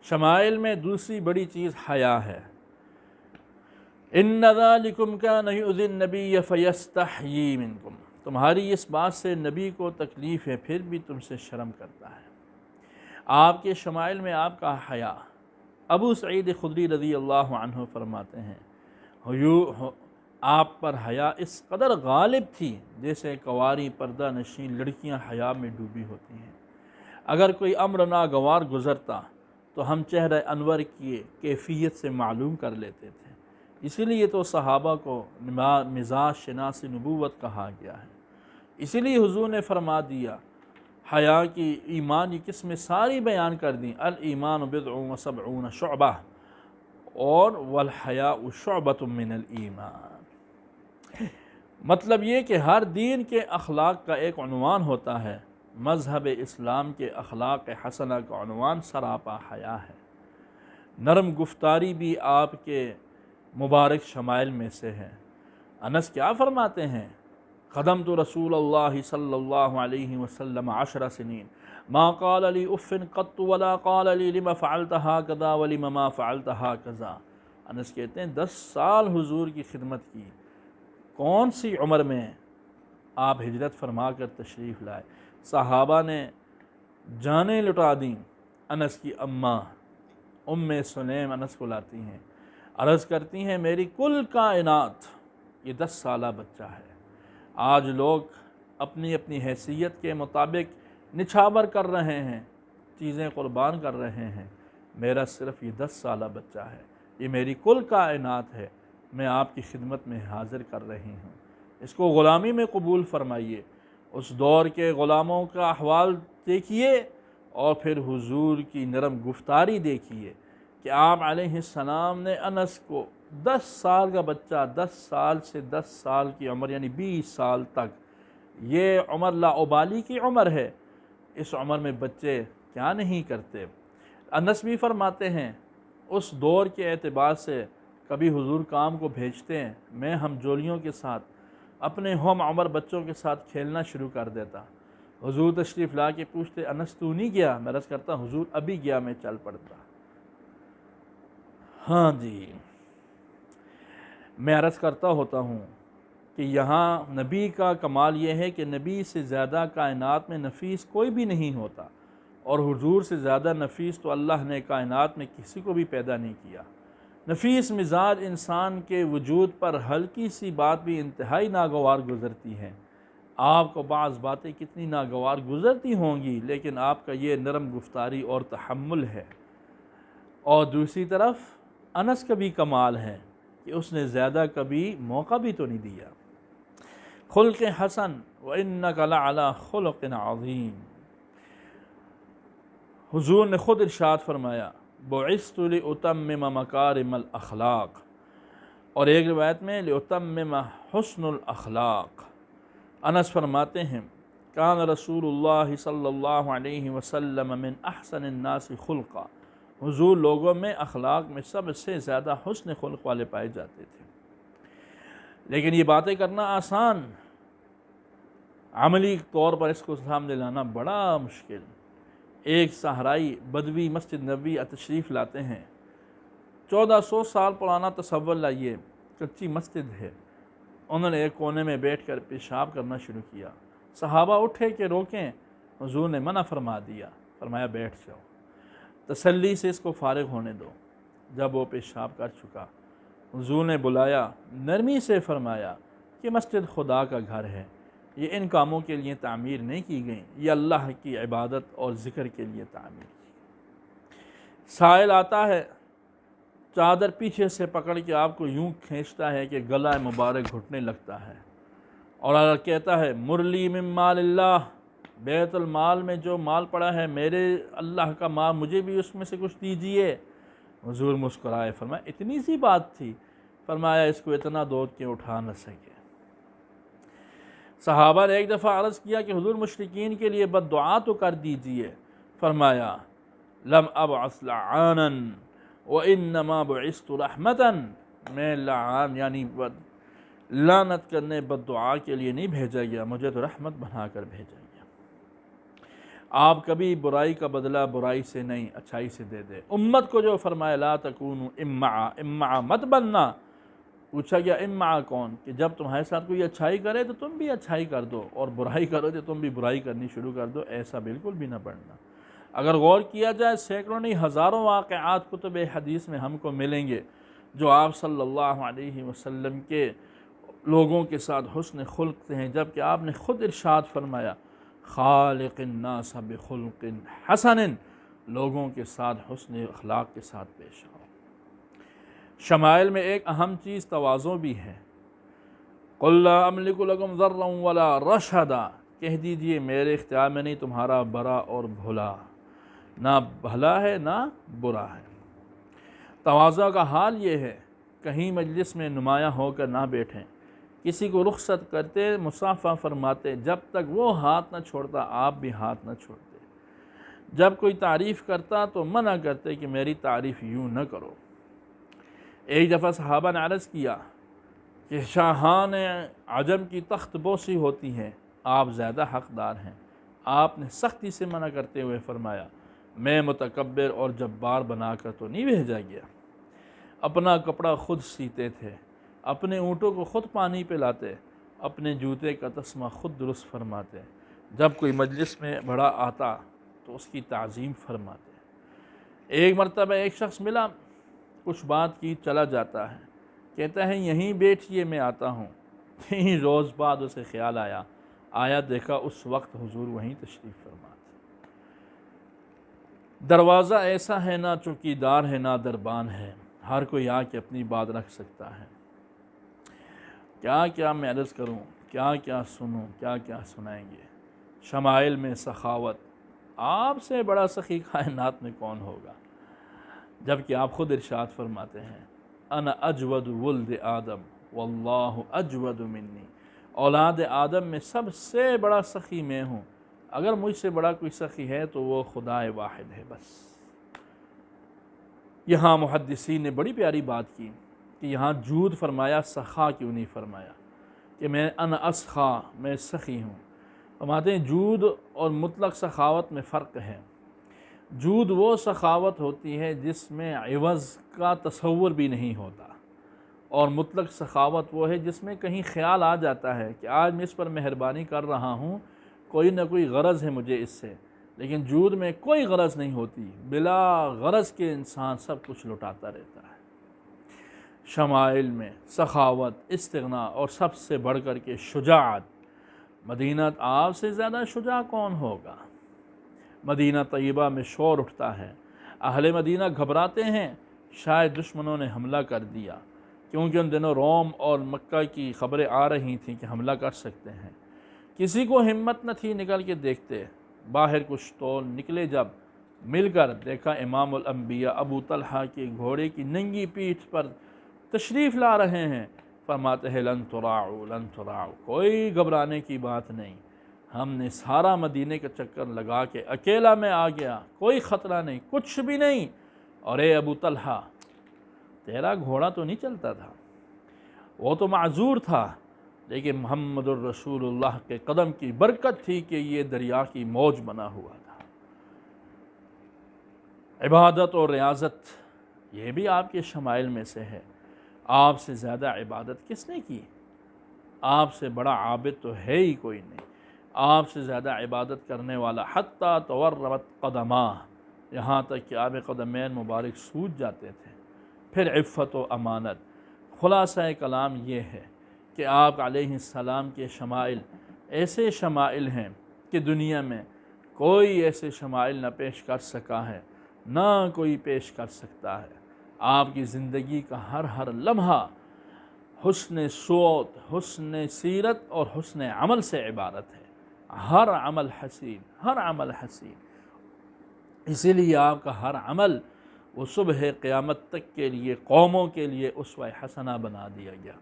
شمائل میں دوسری بڑی چیز حیا ہے۔ ان ذالکم کان یؤذی النبی فیستحیی منکم، تمہاری اس بات سے نبی کو تکلیف ہے پھر بھی تم سے شرم کرتا ہے۔ آپ کے شمائل میں آپ کا حیا۔ ابو سعید خدری رضی اللہ عنہ فرماتے ہیں آپ پر حیا اس قدر غالب تھی جیسے کنواری پردہ نشین لڑکیاں حیا میں ڈوبی ہوتی ہیں۔ اگر کوئی امر ناگوار گزرتا تو ہم چہرہ انور کی کیفیت سے معلوم کر لیتے تھے، اسی لیے تو صحابہ کو مزاج شناس نبوت کہا گیا ہے۔ اسی لیے حضور نے فرما دیا، حیا کی ایمان کی قسمیں ساری بیان کر دیں، الایمان بضع و سبعون شعبہ اور والحیاء شعبۃ من الایمان۔ مطلب یہ کہ ہر دین کے اخلاق کا ایک عنوان ہوتا ہے، مذہب اسلام کے اخلاق حسنہ کا عنوان سراپا حیا ہے۔ نرم گفتاری بھی آپ کے مبارک شمائل میں سے ہے۔ انس کیا فرماتے ہیں؟ خدمت رسول اللہ صلی اللہ علیہ وسلم 10 سنین ما قال لی اف قط ولا قال لی لما فعلت هكذا ولما ما فعلت هكذا۔ انس کہتے ہیں 10 سال حضور کی خدمت کی، کون سی عمر میں آپ ہجرت فرما کر تشریف لائے، صحابہ نے جانیں لٹا دیں۔ انس کی اماں ام سلیم انس کو لاتی ہیں، عرض کرتی ہیں میری کل کائنات یہ 10 سالہ بچہ ہے۔ آج لوگ اپنی اپنی حیثیت کے مطابق نچھاور کر رہے ہیں، چیزیں قربان کر رہے ہیں، میرا صرف یہ 10 سالہ بچہ ہے، یہ میری کل کائنات ہے، میں آپ کی خدمت میں حاضر کر رہی ہوں، اس کو غلامی میں قبول فرمائیے۔ اس دور کے غلاموں کا احوال دیکھیے اور پھر حضور کی نرم گفتاری دیکھیے کہ آپ علیہ السلام نے انس کو 10 سال کا بچہ، 10 سال سے 10 سال کی عمر یعنی 20 سال تک، یہ عمر لا ابالی کی عمر ہے، اس عمر میں بچے کیا نہیں کرتے۔ انس بھی فرماتے ہیں اس دور کے اعتبار سے کبھی حضور کام کو بھیجتے ہیں، میں ہم جولیوں کے ساتھ اپنے ہم عمر بچوں کے ساتھ کھیلنا شروع کر دیتا، حضور تشریف لا کے پوچھتے انس تو نہیں گیا؟ میں عرض کرتا حضور ابھی گیا، میں چل پڑتا۔ ہاں جی، میں عرض کرتا ہوتا ہوں کہ یہاں نبی کا کمال یہ ہے کہ نبی سے زیادہ کائنات میں نفیس کوئی بھی نہیں ہوتا، اور حضور سے زیادہ نفیس تو اللہ نے کائنات میں کسی کو بھی پیدا نہیں کیا۔ نفیس مزاج انسان کے وجود پر ہلکی سی بات بھی انتہائی ناگوار گزرتی ہے۔ آپ کو بعض باتیں کتنی ناگوار گزرتی ہوں گی، لیکن آپ کا یہ نرم گفتاری اور تحمل ہے۔ اور دوسری طرف انس کا بھی کمال ہے کہ اس نے زیادہ کبھی موقع بھی تو نہیں دیا۔ خلق حسن وَإِنَّكَ لَعَلَىٰ خُلُقٍ عَظِيمٍ۔ حضور نے خود ارشاد فرمایا بُعِثْتُ لِأُتَمِّمَ مَكَارِمَ الْأَخْلَاقِ، اور ایک روایت میں لِأُتَمِّمَ حُسْنُ الْأَخْلَاقِ۔ انس فرماتے ہیں کان رسول اللہ صلی اللہ علیہ وسلم من احسن الناس خلقا، حضور لوگوں میں اخلاق میں سب سے زیادہ حسن خلق والے پائے جاتے تھے۔ لیکن یہ باتیں کرنا آسان، عملی طور پر اس کو سامنے لانا بڑا مشکل۔ ایک صحرائی بدوی مسجد نبوی تشریف لاتے ہیں، 1400 سال پرانا تصور لائیے، کچی مسجد ہے، انہوں نے ایک کونے میں بیٹھ کر پیشاب کرنا شروع کیا، صحابہ اٹھے کہ روکیں، حضور نے منع فرما دیا، فرمایا بیٹھ جاؤ، تسلی سے اس کو فارغ ہونے دو۔ جب وہ پیشاب کر چکا، حضور نے بلایا، نرمی سے فرمایا کہ مسجد خدا کا گھر ہے، یہ ان کاموں کے لیے تعمیر نہیں کی گئی، یہ اللہ کی عبادت اور ذکر کے لیے تعمیر کی۔ سائل آتا ہے، چادر پیچھے سے پکڑ کے آپ کو یوں کھینچتا ہے کہ گلا مبارک گھٹنے لگتا ہے، اور اگر کہتا ہے مرلی من مال اللہ، بیت المال میں جو مال پڑا ہے میرے اللہ کا مال، مجھے بھی اس میں سے کچھ دیجئے۔ حضور مسکرائے، فرمایا اتنی سی بات تھی؟ فرمایا اس کو اتنا دو کہ اٹھا نہ سکے۔ صحابہ نے ایک دفعہ عرض کیا کہ حضور مشرکین کے لیے بد دعا تو کر دیجئے، فرمایا لم ابعث لعانا وانما بعثت رحمتا، میں لعان یعنی لعنت کرنے بد دعا کے لیے نہیں بھیجا گیا، مجھے تو رحمت بنا کر بھیجا گیا۔ آپ کبھی برائی کا بدلہ برائی سے نہیں اچھائی سے دے دے۔ امت کو جو فرمایا لا تکونوا امعا مت بننا۔ پوچھا گیا امعا کون؟ کہ جب تمہارے ساتھ کوئی اچھائی کرے تو تم بھی اچھائی کر دو، اور برائی کرو تو تم بھی برائی کرنی شروع کر دو، ایسا بالکل بھی نہ بننا۔ اگر غور کیا جائے سینکڑوں نہیں ہزاروں واقعات کتب حدیث میں ہم کو ملیں گے جو آپ صلی اللہ علیہ وسلم کے لوگوں کے ساتھ حسن خلق ہیں، جبکہ آپ نے خود ارشاد فرمایا خالق الناس بخلق حسن، لوگوں کے ساتھ حسن اخلاق کے ساتھ پیش آؤ۔ شمائل میں ایک اہم چیز تواضع بھی ہے۔ قل لا املک لکم ضرا ولا رشدا، کہہ دیجئے میرے اختیار میں نہیں تمہارا برا اور بھلا، نہ بھلا ہے نہ برا ہے۔ تواضع کا حال یہ ہے کہیں مجلس میں نمایاں ہو کر نہ بیٹھیں، کسی کو رخصت کرتے مصافحہ فرماتے، جب تک وہ ہاتھ نہ چھوڑتا آپ بھی ہاتھ نہ چھوڑتے، جب کوئی تعریف کرتا تو منع کرتے کہ میری تعریف یوں نہ کرو۔ ایک دفعہ صحابہ نے عرض کیا کہ شاہان عجم کی تخت بوسی ہوتی ہے، آپ زیادہ حقدار ہیں۔ آپ نے سختی سے منع کرتے ہوئے فرمایا میں متکبر اور جبار بنا کر تو نہیں بھیجا گیا۔ اپنا کپڑا خود سیتے تھے، اپنے اونٹوں کو خود پانی پلاتے، اپنے جوتے کا تسمہ خود درست فرماتے، جب کوئی مجلس میں بڑا آتا تو اس کی تعظیم فرماتے۔ ایک مرتبہ ایک شخص ملا، کچھ بات کی چلا جاتا ہے، کہتا ہے یہیں بیٹھیے میں آتا ہوں۔ 3 روز بعد اسے خیال آیا دیکھا اس وقت حضور وہیں تشریف فرما تھے۔ دروازہ ایسا ہے نہ چوکیدار ہے نہ دربان ہے، ہر کوئی آ کے اپنی بات رکھ سکتا ہے۔ کیا کیا میں عرض کروں، کیا کیا سنوں، کیا کیا سنائیں گے۔ شمائل میں سخاوت، آپ سے بڑا سخی کائنات میں کون ہوگا، جبکہ آپ خود ارشاد فرماتے ہیں انا اجود ولد آدم واللہ اجود منی، اولاد آدم میں سب سے بڑا سخی میں ہوں، اگر مجھ سے بڑا کوئی سخی ہے تو وہ خدا واحد ہے بس۔ یہاں محدثین نے بڑی پیاری بات کی کہ یہاں جود فرمایا، سخا کیوں نہیں فرمایا کہ میں انا اسخا، میں سخی ہوں۔ فرماتے ہیں جود اور مطلق سخاوت میں فرق ہے۔ جود وہ سخاوت ہوتی ہے جس میں عوض کا تصور بھی نہیں ہوتا، اور مطلق سخاوت وہ ہے جس میں کہیں خیال آ جاتا ہے کہ آج میں اس پر مہربانی کر رہا ہوں، کوئی نہ کوئی غرض ہے مجھے اس سے، لیکن جود میں کوئی غرض نہیں ہوتی، بلا غرض کے انسان سب کچھ لٹاتا رہتا ہے۔ شمائل میں سخاوت، استغنا اور سب سے بڑھ کر کے شجاعت۔ مدینہ آپ سے زیادہ شجاع کون ہوگا؟ مدینہ طیبہ میں شور اٹھتا ہے، اہل مدینہ گھبراتے ہیں شاید دشمنوں نے حملہ کر دیا، کیونکہ ان دنوں روم اور مکہ کی خبریں آ رہی تھیں کہ حملہ کر سکتے ہیں۔ کسی کو ہمت نہ تھی نکل کے دیکھتے، باہر کچھ تو نکلے، جب مل کر دیکھا امام الانبیاء ابو طلحہ کے گھوڑے کی ننگی پیٹھ پر تشریف لا رہے ہیں۔ فرماتے ہیں لن تراعوا لن تراعوا، کوئی گھبرانے کی بات نہیں، ہم نے سارا مدینے کا چکر لگا کے اکیلا میں آ گیا، کوئی خطرہ نہیں، کچھ بھی نہیں۔ اور اے ابو طلحہ، تیرا گھوڑا تو نہیں چلتا تھا، وہ تو معذور تھا، لیکن محمد الرسول اللہ کے قدم کی برکت تھی کہ یہ دریا کی موج بنا ہوا تھا۔ عبادت اور ریاضت یہ بھی آپ کے شمائل میں سے ہے۔ آپ سے زیادہ عبادت کس نے کی؟ آپ سے بڑا عابد تو ہے ہی کوئی نہیں۔ آپ سے زیادہ عبادت کرنے والا حتیٰ تورمت قدماہ، یہاں تک کہ آب قدمین مبارک سوج جاتے تھے۔ پھر عفت و امانت۔ خلاصہ کلام یہ ہے کہ آپ علیہ السلام کے شمائل ایسے شمائل ہیں کہ دنیا میں کوئی ایسے شمائل نہ پیش کر سکا ہے، نہ کوئی پیش کر سکتا ہے۔ آپ کی زندگی کا ہر لمحہ حسن صوت، حسن سیرت اور حسن عمل سے عبارت ہے۔ ہر عمل حسین، ہر عمل حسین، اسی لیے آپ کا ہر عمل وہ صبح قیامت تک کے لیے قوموں کے لیے اسوہ حسنہ بنا دیا گیا۔